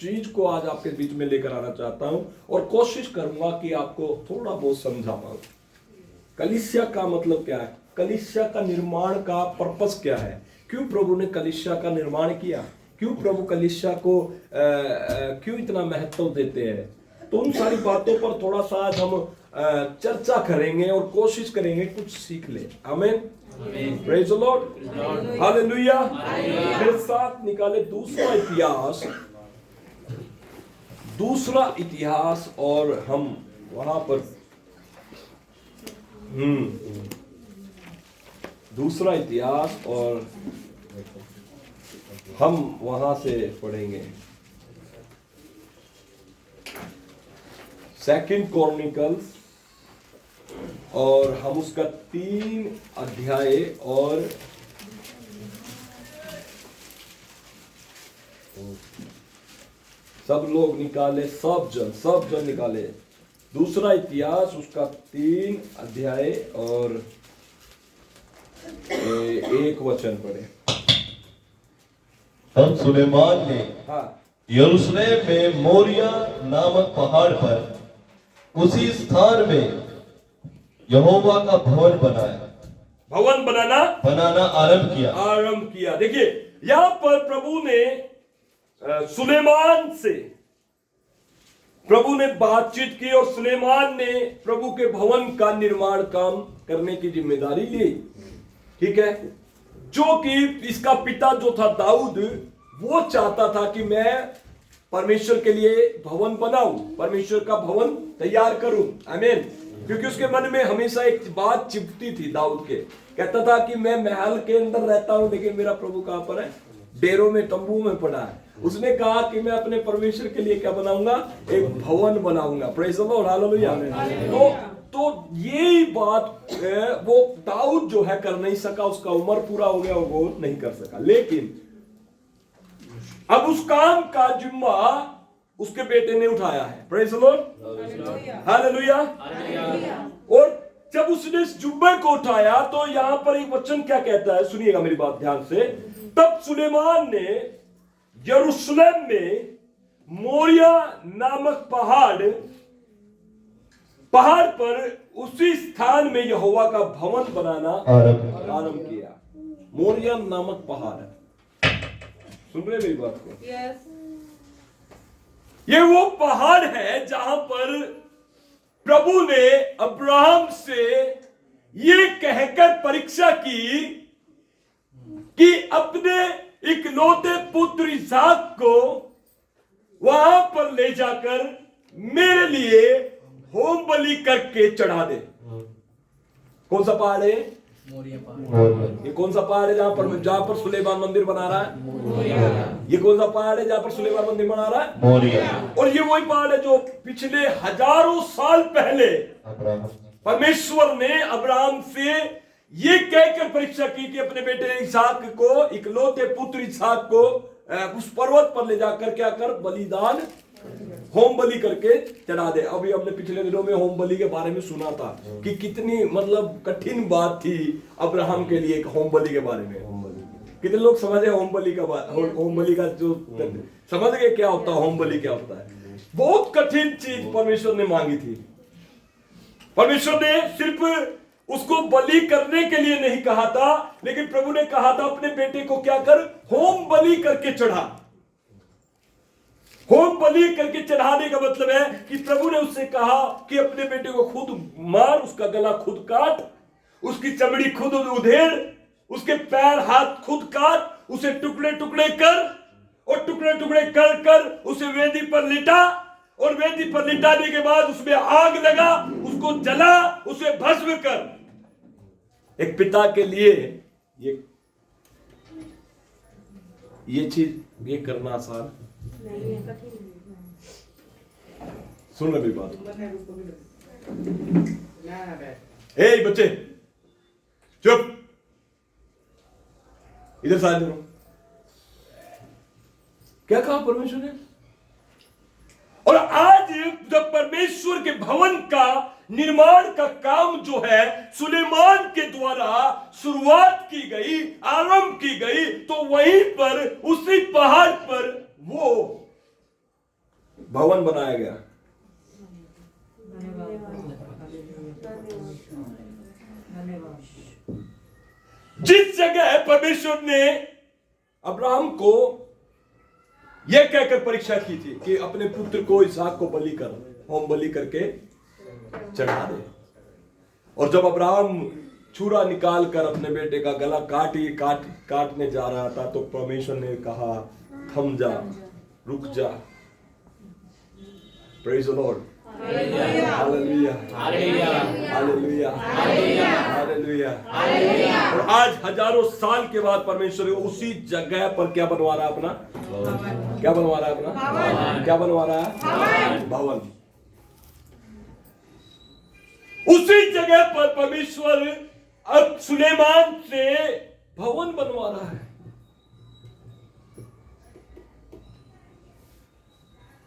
चीज को आज आपके बीच में लेकर आना चाहता हूं और कोशिश करूंगा कि आपको थोड़ा बहुत समझा पाऊं। कलीसिया का मतलब क्या है, कलीसिया का निर्माण का पर्पस क्या है, क्यों प्रभु ने कलीसिया का निर्माण किया, क्यों प्रभु कलीसिया को क्यों इतना महत्व देते हैं। तो उन सारी बातों पर थोड़ा सा आज हम चर्चा करेंगे और कोशिश करेंगे कुछ सीख ले। आमीन, प्रेज द लॉर्ड, हालेलुया। मेरे साथ निकाले दूसरा इतिहास और हम वहां पर दूसरा इतिहास और हम वहां से पढ़ेंगे 2 क्रॉनिकल्स और हम उसका 3 अध्याय और सब लोग निकाले, सब जन निकाले दूसरा इतिहास उसका 3 अध्याय और 1 वचन पढ़े। तब सुलेमान ने यरूशलेम में मोरिया नामक पहाड़ पर उसी स्थान में यहोवा का भवन बनाना आरंभ किया। देखिए यहां पर प्रभु ने सुलेमान से प्रभु ने बातचीत की और सुलेमान ने प्रभु के भवन का निर्माण काम करने की जिम्मेदारी ली। ठीक है, जो कि इसका पिता जो था दाऊद, वो चाहता था कि मैं परमेश्वर के लिए भवन बनाऊं, परमेश्वर का भवन तैयार करूं। आमीन। क्योंकि उसके मन में हमेशा एक बात चिपटी थी दाऊद के, कहता था कि मैं महल के अंदर रहता हूं लेकिन मेरा प्रभु कहां पर है, डेरों में, तंबू में पड़ा है। उसने कहा कि मैं अपने परमेश्वर के लिए क्या बनाऊंगा, एक भवन बनाऊंगा। Praise the Lord, hallelujah. तो यही बात वो दाऊद जो है कर नहीं सका, उसका उम्र पूरा हो गया, वो नहीं कर सका। लेकिन अब उस काम का जिम्मा उसके बेटे ने उठाया है। Praise the Lord, hallelujah. और जब उसने इस जुम्मे को उठाया तो यहां पर एक वचन क्या कहता है, सुनिएगा मेरी बात ध्यान से। तब सुलेमान ने यरूशलेम में मोरिया नामक पहाड़ पर उसी स्थान में यहोवा का भवन बनाना आरंभ किया। मोरिया नामक पहाड़, सुन रहे मेरी बात को? yes. ये वो पहाड़ है जहां पर प्रभु ने अब्राहम से ये कहकर परीक्षा की कि अपने इकलौते पुत्र इसहाक को वहां पर ले जाकर मेरे लिए होम बलि करके चढ़ा दे। कौन सा पहाड़ है? ये कौन सा पहाड़ है जहां पर सुलेमान मंदिर बना रहा है? ये कौन सा पहाड़ है जहां पर सुलेमान मंदिर बना रहा है? मोरिया। और ये वही पहाड़ है जो पिछले हजारों साल पहले परमेश्वर ने अब्राहम से ये कहकर परीक्षा की कि अपने बेटे इसहाक को, इकलौते पुत्र इसहाक को उस पर्वत पर ले जाकर क्या कर, बलिदान, होम बलि करके चढ़ा दे। अभी हमने पिछले दिनों में होम बलि के बारे में सुना था कि कितनी मतलब कठिन बात थी अब्राहम के लिए होम बलि के बारे में। कितने लोग समझे होम बलि का बात, होम बलि का जो समझ गए क्या होता है, होम बलि क्या होता है? बहुत कठिन चीज परमेश्वर ने मांगी थी। परमेश्वर ने सिर्फ उसको बलि करने के लिए नहीं कहा था, लेकिन प्रभु ने कहा था अपने बेटे को क्या कर, होम बलि करके चढ़ा। होम बलि करके चढ़ाने का मतलब है कि प्रभु ने उससे कहा कि अपने बेटे को खुद मार, उसका गला खुद काट, उसकी चमड़ी खुद उधेड़, उसके पैर हाथ खुद काट, उसे टुकड़े टुकड़े कर और टुकड़े टुकड़े कर कर उसे वेदी पर लिटा, और वेदी पर लिटाने के बाद उसमें आग लगा, उसको जला, उसे भस्म कर। एक पिता के लिए ये चीज ये करना आसान सुन ले मेरी बात। ए बच्चे चुप, इधर साइड में। क्या कहा परमेश्वर ने? और आज जब परमेश्वर के भवन का निर्माण का काम जो है सुलेमान के द्वारा शुरुआत की गई, आरंभ की गई, तो वहीं पर उसी पहाड़ पर वो भवन बनाया गया। जिस जगह परमेश्वर ने अब्राहम को यह कहकर परीक्षा की थी कि अपने पुत्र को इसहाक को बलि कर, होम बलि करके चढ़ा दे, और जब अब्राहम छुरा निकाल कर अपने बेटे का गला काटने जा रहा था, तो परमेश्वर ने कहा थम जा, रुक जा। Praise the Lord, hallelujah, hallelujah, hallelujah. और आज हजारों साल के बाद परमेश्वर उसी जगह पर क्या बनवा रहा है अपना, क्या बनवा रहा है अपना, क्या बनवा रहा है, भवन। उसी जगह पर परमेश्वर अब सुलेमान से भवन बनवा रहा है।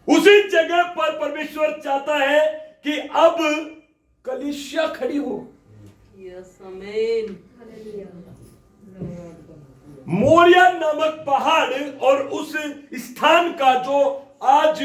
उसी जगह पर परमेश्वर चाहता है कि अब कलीसिया खड़ी हो। यस, आमीन। मोरिया नामक पहाड़ और उस स्थान का जो आज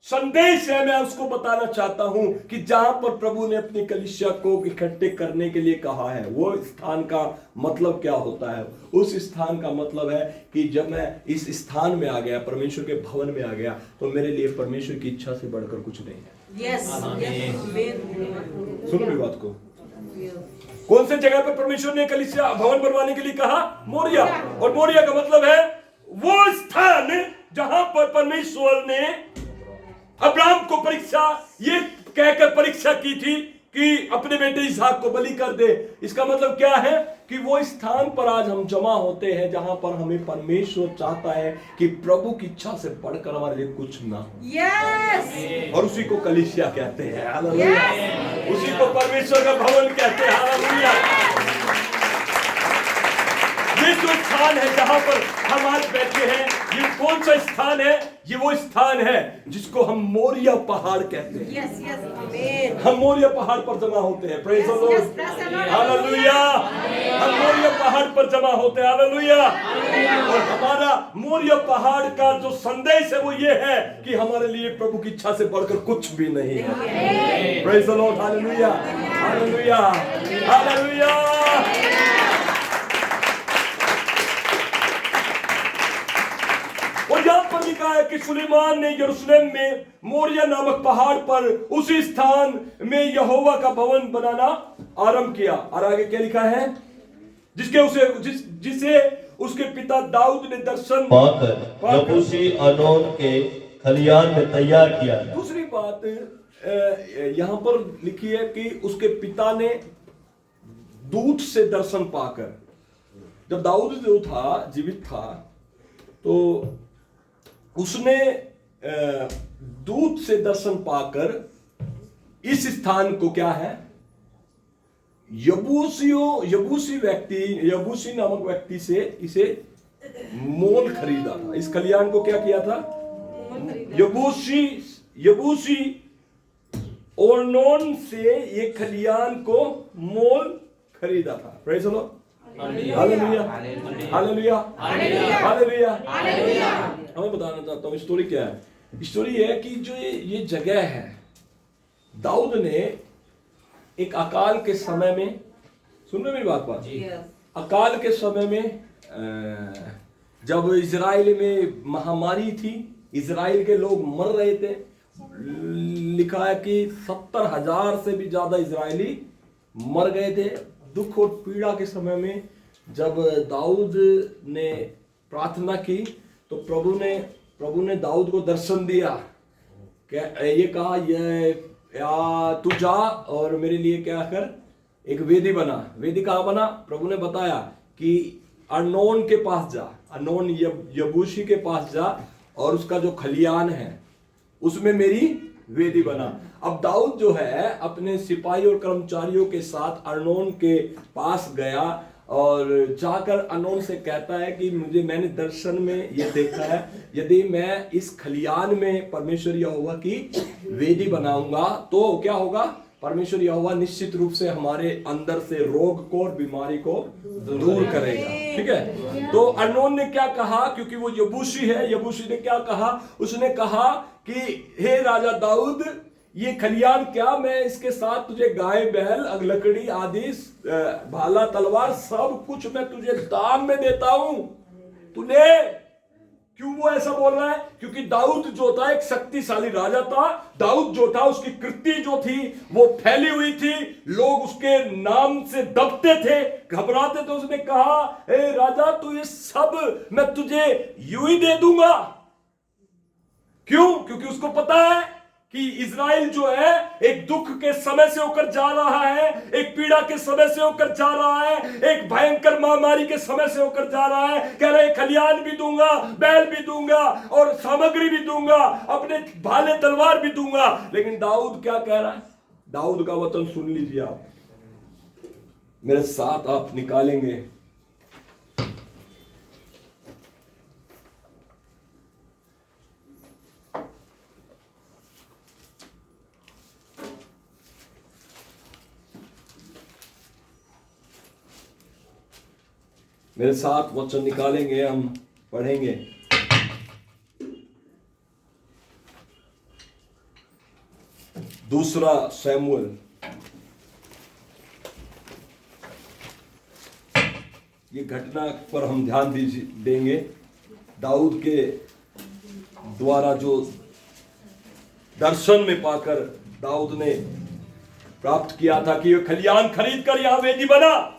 संदेश है, मैं उसको बताना चाहता हूं कि जहां पर प्रभु ने अपनी कलीसिया को इकट्ठे करने के लिए कहा है, वो स्थान का मतलब क्या होता है। उस स्थान का मतलब है कि जब मैं इस स्थान में आ गया, परमेश्वर के भवन में आ गया, तो मेरे लिए परमेश्वर की इच्छा से बढ़कर कुछ नहीं है। यस, सुनो मेरी बात को। कौन से जगह पर परमेश्वर ने कलीसिया भवन बनवाने के लिए कहा, मोरिया। और मोरिया का मतलब है वो स्थान जहां पर परमेश्वर ने अब्राहम को परीक्षा, ये कहकर परीक्षा की थी कि अपने बेटे इसहाक को बलि कर दे। इसका मतलब क्या है कि वो स्थान पर आज हम जमा होते हैं जहां पर हमें परमेश्वर चाहता है कि प्रभु की इच्छा से बढ़कर हमारे लिए कुछ ना हो। यस, और उसी को कलीसिया कहते हैं, हालेलुया। उसी को परमेश्वर का भवन कहते हैं, हालेलुया। ये जो स्थान है जहां पर हम आज बैठे हैं, ये कौन सा स्थान है? ये वो स्थान है जिसको हम मोरिया पहाड़ कहते हैं। यस, यस, आमीन। हम मोरिया पहाड़ पर जमा होते हैं, प्रेज द लॉर्ड, हालेलुया। हम मोरिया पहाड़ पर जमा होते हैं, हालेलुया। और हमारा मोरिया पहाड़ का जो संदेश है वो ये है कि हमारे लिए प्रभु की इच्छा से बढ़कर कुछ भी नहीं है। Praise the Lord, hallelujah, hallelujah, hallelujah. और यहां पर लिखा है कि सुलेमान ने यरूशलेम में मोरिया नामक पहाड़ पर उसी स्थान में यहोवा का भवन बनाना आरंभ किया। और आगे क्या लिखा है? जिसे उसके पिता दाऊद ने दर्शन पाकर यबूसी अनोन के खलियान में तैयार किया। दूसरी बात यहां पर लिखी है कि उसके पिता ने दूत से दर्शन पाकर, जब दाऊद जो था जीवित था, तो उसने दूत से दर्शन पाकर इस स्थान को क्या है, यबूसी नामक व्यक्ति से इसे मोल खरीदा था। इस खलियान को क्या किया था? यबूसी ओर्नोन से ये खलियान को मोल खरीदा था। Praise the Lord, hallelujah, hallelujah, hallelujah. मैं बताना चाहता हूँ स्टोरी क्या है। स्टोरी है कि जो ये जगह है, दाऊद ने एक अकाल के समय में, सुन रहे मेरी बात? अकाल के समय में जब इजराइल में महामारी थी, इजराइल के लोग मर रहे थे, लिखा है कि 70,000 से भी ज्यादा इजरायली मर गए थे। दुख और पीड़ा के समय में जब दाऊद ने प्रार्थना की, तो प्रभु ने दाऊद को दर्शन दिया, ये कहा, तू जा और मेरे लिए क्या कर, एक वेदी बना। वेदी कहाँ बना? प्रभु ने बताया कि अर्नोन के पास जा, अर्नोन यबूसी के पास जा, और उसका जो खलियान है उसमें मेरी वेदी बना। अब दाऊद जो है अपने सिपाही और कर्मचारियों के साथ अर्नोन के पास गया और जाकर अर्नोन से कहता है कि मैंने दर्शन में ये देखा है, यदि मैं इस खलियान में परमेश्वर यहोवा की वेदी बनाऊंगा तो क्या होगा? परमेश्वर यहोवा निश्चित रूप से हमारे अंदर से रोग को और बीमारी को दूर करेगा। ठीक है, तो अर्नोन ने क्या कहा, क्योंकि वो यबूसी है, यबूसी ने क्या कहा, उसने कहा कि हे राजा दाऊद, ये खलियान क्या, मैं इसके साथ तुझे गाय बैल लकड़ी आदि भाला तलवार सब कुछ मैं तुझे दान में देता हूं, तू ले। क्यों वो ऐसा बोल रहा है? क्योंकि दाऊद जो था एक शक्तिशाली राजा था। दाऊद जो था उसकी कृति जो थी वो फैली हुई थी, लोग उसके नाम से दबते थे, घबराते थे। उसने कहा, हे राजा, तू ये सब मैं तुझे यूं ही दे दूंगा। क्यों? क्योंकि उसको पता है कि इजराइल जो है एक दुख के समय से होकर जा रहा है, एक पीड़ा के समय से होकर जा रहा है, एक भयंकर महामारी के समय से होकर जा रहा है। कह रहे खलियान भी दूंगा, बैल भी दूंगा और सामग्री भी दूंगा, अपने भाले तलवार भी दूंगा। लेकिन दाऊद क्या कह रहा है? दाऊद का वचन सुन लीजिए आप, मेरे साथ आप निकालेंगे। मेरे साथ वचन निकालेंगे, हम पढ़ेंगे। दूसरा शमूएल, ये घटना पर हम ध्यान देंगे। दाऊद के द्वारा जो दर्शन में पाकर दाऊद ने प्राप्त किया था कि ये खलियान खरीद कर यहां वेदी बना,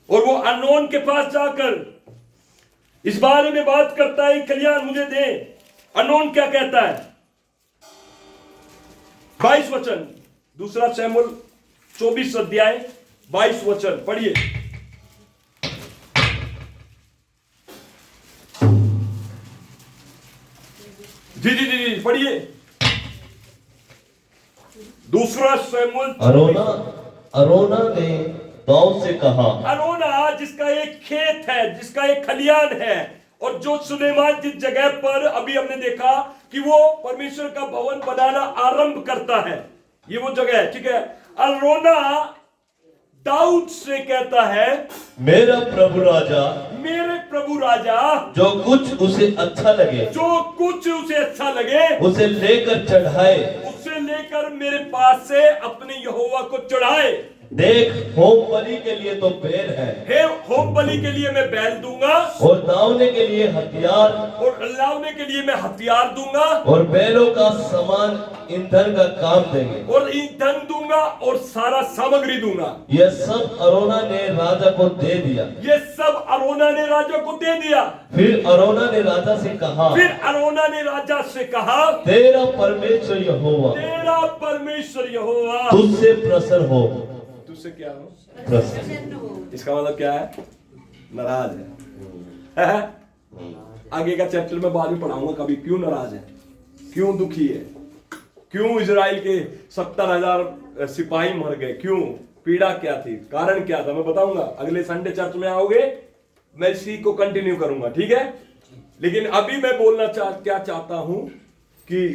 और वो अर्नोन के पास जाकर इस बारे में बात करता है, खलियान मुझे दे। अर्नोन क्या कहता है? 22 वचन, दूसरा शमूएल 24 अध्याय 22 वचन पढ़िए। जी पढ़िए। दूसरा शमूएल। अरोना ने दाऊद से कहा, अरोना जिसका एक खेत है, जिसका एक खलियान है, और जो सुलेमान जिस जगह पर अभी हमने देखा कि वो परमेश्वर का भवन बनाना आरंभ करता है, ये वो जगह है। ठीक है, अरोना दाऊद से कहता है, मेरे प्रभु राजा जो कुछ उसे अच्छा लगे उसे लेकर चढ़ाए, उसे लेकर मेरे पास से अपने यहोवा को चढ़ाए। देख, होम बलि के लिए तो बैल है, होम बलि के लिए मैं बैल दूंगा, और दावने के लिए हथियार, और लावने के लिए मैं हथियार दूंगा, और बैलों का सामान ईंधन का काम देंगे, और ईंधन दूंगा और सारा सामग्री दूंगा। यह सब अरोना ने राजा को दे दिया। फिर अरोना ने राजा से कहा, तेरा परमेश्वर यहोवा तुझसे प्रसन्न हो। तुझसे क्या हो? प्रसन्न। इसका मतलब क्या है? नाराज है। आगे का चैप्टर में बाद में पढ़ाऊंगा कभी, क्यों नाराज है, क्यों दुखी है, क्यों इजराइल के 70,000 सिपाही मर गए, क्यों, पीड़ा क्या थी, कारण क्या था, मैं बताऊंगा। अगले संडे चर्च में आओगे, मैं इसी को कंटिन्यू करूंगा। ठीक है, लेकिन अभी मैं बोलना क्या चाहता हूं कि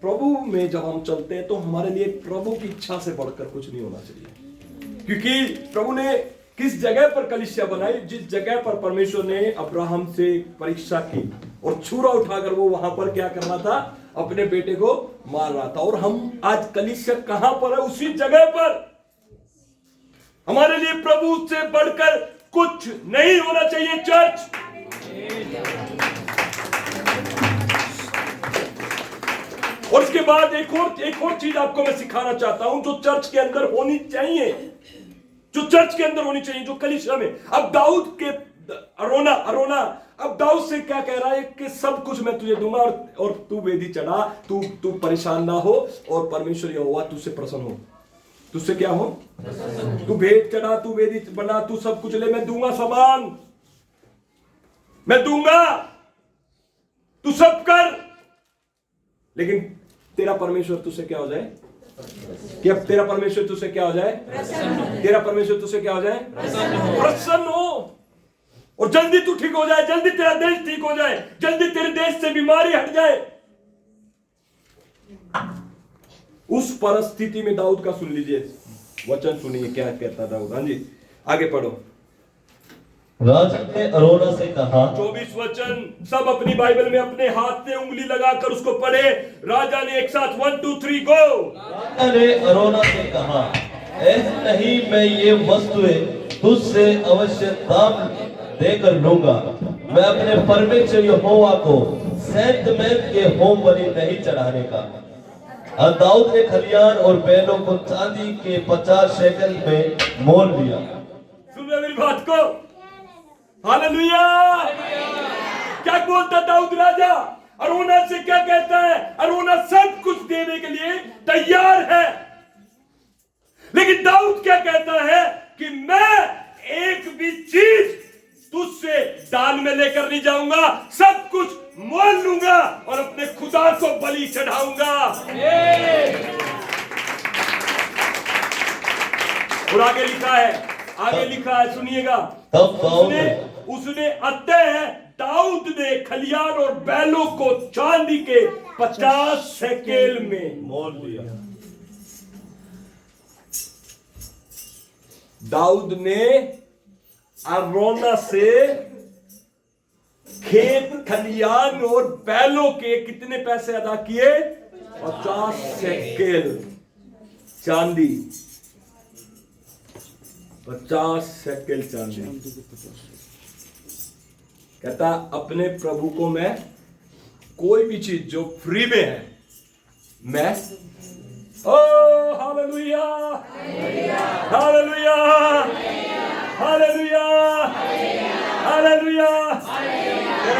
प्रभु में जब हम चलते हैं तो हमारे लिए प्रभु की इच्छा से बढ़कर कुछ नहीं होना चाहिए। क्योंकि प्रभु ने किस जगह पर कलीसिया बनाई? जिस जगह पर परमेश्वर ने अब्राहम से परीक्षा की और छुरा उठाकर वो वहां पर क्या करना था? अपने बेटे को मार रहा था। और हम आज कलीसिया कहां पर है? उसी जगह पर। हमारे लिए प्रभु से बढ़कर कुछ नहीं होना चाहिए चर्च। और इसके बाद एक और चीज आपको मैं सिखाना चाहता हूं जो चर्च के अंदर होनी चाहिए, जो कलीसिया में। अब दाऊद के अरोना अब दाऊद से क्या कह रहा है कि सब कुछ मैं तुझे दूंगा और तू वेदी चढ़ा, तू परेशान ना हो, और परमेश्वर यहोवा तुझसे प्रसन्न हो। तुझसे क्या हो? तू भेंट चढ़ा, तू वेदी बना, तू सब कुछ ले, मैं दूंगा सामान, मैं दूंगा, तू सब कर। लेकिन तेरा परमेश्वर तुझसे क्या हो जाए? कि अब तेरा परमेश्वर तुझसे क्या हो जाए? तेरा परमेश्वर तुझसे क्या हो जाए? प्रसन्न हो। और जल्दी तू ठीक हो जाए, जल्दी तेरा देश ठीक हो जाए, जल्दी तेरे देश से बीमारी हट जाए। उस परिस्थिति में दाऊद का सुन लीजिए, वचन सुनिए क्या कहता दाऊद। हाँ जी, आगे पढ़ो। राजा ने अरोना से कहा, 24 वचन, सब अपनी बाइबल में अपने हाथ से उंगली लगाकर उसको पढ़े। राजा ने एक साथ 1 2 3 गो। राजा ने अरोना से कहा, ऐसा नहीं, मैं ये वस्तुएं तुझसे अवश्य दाम देकर लूंगा। मैं अपने परमेश्वर यहोवा को सैंत मेल के होम बलि नहीं चढ़ाने का। और दाऊद ने खलियान और बैलों को चांदी के 50 शेकल में मोल लिया। सुन रहे मेरी बात को? हालेलुया। क्या बोलता दाऊद राजा? अरोना से क्या कहता है? अरोना सब कुछ देने के लिए तैयार है, लेकिन दाऊद क्या कहता है कि मैं एक भी चीज तुझसे दान में लेकर नहीं जाऊंगा, सब कुछ मोल लूंगा और अपने खुदा को बलि चढ़ाऊंगा। और आगे लिखा है, आगे लिखा है, सुनिएगा। तब दाऊद उसने अतः दाऊद ने खलियान और बैलों को चांदी के 50 शेकेल में मोल लिया। दाऊद ने अरोना से खेत खलियान और बैलों के कितने पैसे अदा किए? 50 शेकेल चांदी। 50 शेकेल चांदी। कहता अपने प्रभु को मैं कोई भी चीज जो फ्री में है मैं, ओ हालेलुया, हालेलुया, हालेलुया, हालेलुया।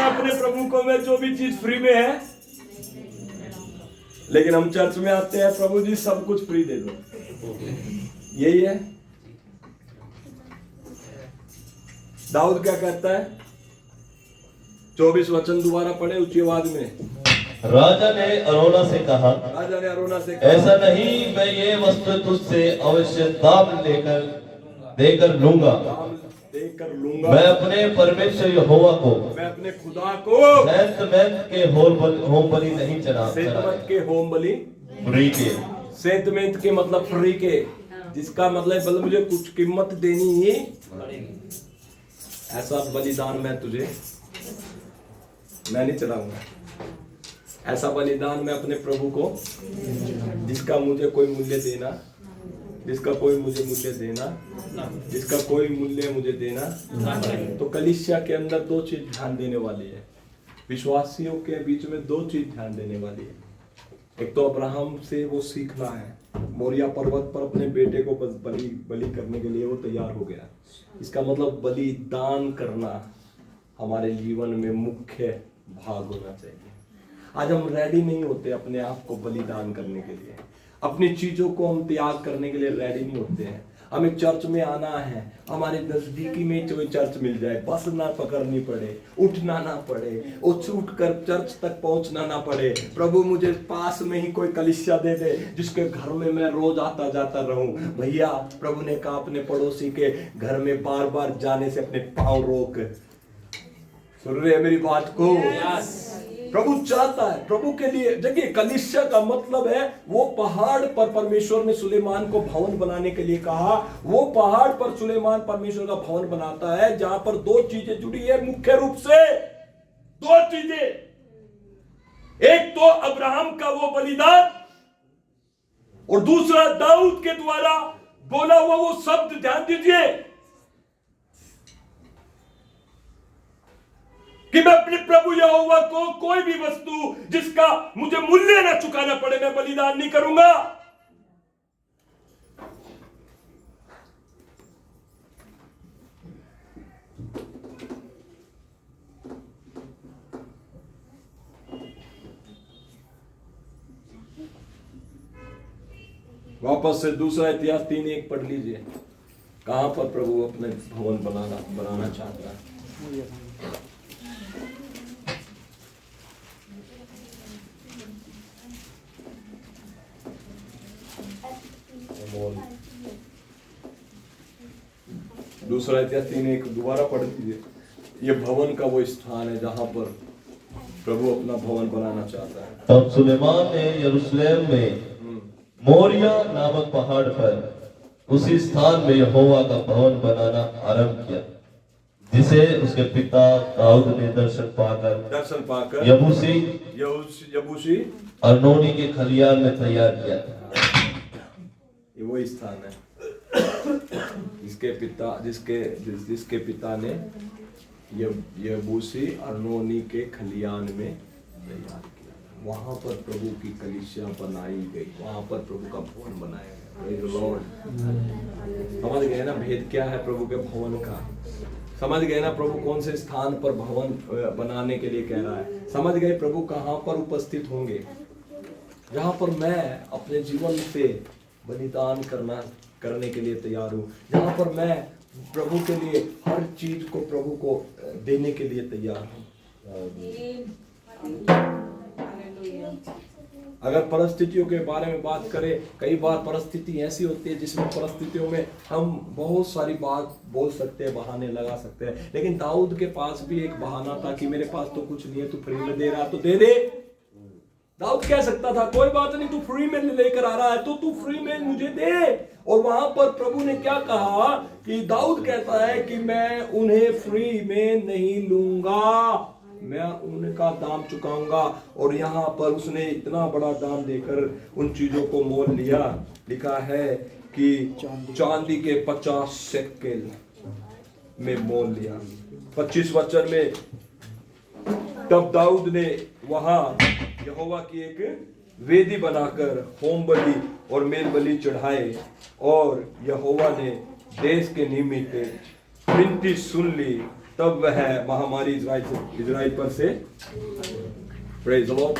अपने प्रभु को मैं जो भी चीज फ्री में है, लेकिन हम चर्च में आते हैं, प्रभु जी सब कुछ फ्री दे दो, यही है। दाऊद क्या कहता है? 24 वचन दोबारा पढ़े ऊंची आवाज में। राजा ने अरोना से कहा, राजा ने अरोना से कहा, ऐसा नहीं, मैं ये वस्तु तुझसे अवश्य दाम देकर लूंगा। देकर लूंगा। मैं अपने परमेश्वर यहोवा को, मैं अपने खुदा को सैंत मेल के होम बलि नहीं चढ़ाने के होम बलि फ्री के। सेंतमेंट के मतलब फ्री के, जिसका मतलब मुझे कुछ कीमत देनी ही, ऐसा बलिदान मैं नहीं चढ़ाऊंगा। ऐसा बलिदान मैं अपने प्रभु को, जिसका मुझे कोई मूल्य देना, जिसका कोई मुझे मूल्य देना, जिसका कोई मूल्य मुझे देना। तो कलीसिया के अंदर 2 चीज ध्यान देने वाली है, विश्वासियों के बीच में 2 चीज ध्यान देने वाली है। एक तो अब्राहम से वो सीखना है, मोरिया पर्वत पर अपने बेटे को बलि करने के लिए वो तैयार हो गया। इसका मतलब बलिदान करना हमारे जीवन में मुख्य भाग होना चाहिए। आज हम रेडी नहीं होते अपने आप को बलिदान करने के लिए, अपनी चीजों को हम त्याग करने के लिए रेडी नहीं होते हैं। हमें चर्च में आना है, हमारे नजदीकी में कोई चर्च मिल जाए, बस ना पकड़नी पड़े, उठना ना पड़े, उठ कर चर्च तक पहुंचना ना पड़े। प्रभु मुझे पास में ही कोई कलीसिया दे दे जिसके घर में मैं रोज आता जाता रहूं। भैया प्रभु ने कहा अपने पड़ोसी के घर में बार बार जाने से अपने पांव रोक। सुन रहे हैं मेरी बात को? प्रभु चाहता है, प्रभु के लिए देखिए कलीसिया का मतलब है वो पहाड़ पर परमेश्वर ने सुलेमान को भवन बनाने के लिए कहा। वो पहाड़ पर सुलेमान परमेश्वर का भवन बनाता है जहां पर 2 चीजें जुड़ी है, मुख्य रूप से 2 चीजें। एक तो अब्राहम का वो बलिदान और दूसरा दाऊद के द्वारा बोला हुआ वो शब्द। ध्यान दीजिए कि मैं अपने प्रभु यहोवा को कोई भी वस्तु जिसका मुझे मूल्य ना चुकाना पड़े मैं बलिदान नहीं करूंगा। वापस से दूसरा इतिहास 3:1 पढ़ लीजिए। कहां पर प्रभु अपने भवन बनाना चाहता है। दूसरा इतिहास 3:1 दोबारा पढ़ लीजिए। ये भवन का वो स्थान है जहां पर प्रभु अपना भवन बनाना चाहता है। तब सुलेमान ने यरूशलेम में मोरिया नामक पहाड़ पर उसी स्थान में यहोवा का भवन बनाना आरंभ किया, जिसे उसके पिता दाऊद ने दर्शन पाकर यबूसी अर्नोनी के खलियान में तैयार किया था। ये वही स्थान है जिसके पिता ने यबूसी अर्नोनी के खलियान में तैयार किया। वहां पर प्रभु की कलीसिया बनाई गई, वहां पर प्रभु का भवन बनाया गया। Praise the Lord। समझ गए ना भेद क्या है प्रभु के भवन का? समझ गए ना प्रभु कौन से स्थान पर भवन बनाने के लिए कह रहा है? समझ गए प्रभु कहां पर उपस्थित होंगे? जहां पर मैं अपने जीवन से बलिदान करने के लिए तैयार हूं, जहां पर मैं प्रभु के लिए हर चीज को प्रभु को देने के लिए तैयार हूं। अगर परिस्थितियों के बारे में बात करें, कई बार परिस्थिति ऐसी होती है जिसमें परिस्थितियों में हम बहुत सारी बात बोल सकते हैं, बहाने लगा सकते हैं, लेकिन दाऊद के पास भी एक बहाना था कि मेरे पास तो कुछ नहीं है, तू फ्री में दे रहा तो दे दे। दाऊद कह सकता था कोई बात नहीं, तू फ्री में लेकर आ रहा है तो तू फ्री में मुझे दे। और वहां पर प्रभु ने क्या कहा कि दाऊद कहता है कि मैं उन्हें फ्री में नहीं लूंगा, मैं उनका दाम चुकाऊंगा। और यहाँ पर उसने इतना बड़ा दाम देकर उन चीजों को मोल लिया। लिखा है कि चांदी के 50 शेकेल में मोल लिया। 25 वचन में तब दाऊद ने वहां यहोवा की एक वेदी बनाकर होम बलि और मेल बलि चढ़ाए, और यहोवा ने देश के निमित्त विनती सुन ली। तब वह महामारी इजराइल पर से प्रेज़ द लॉर्ड,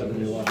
धन्यवाद।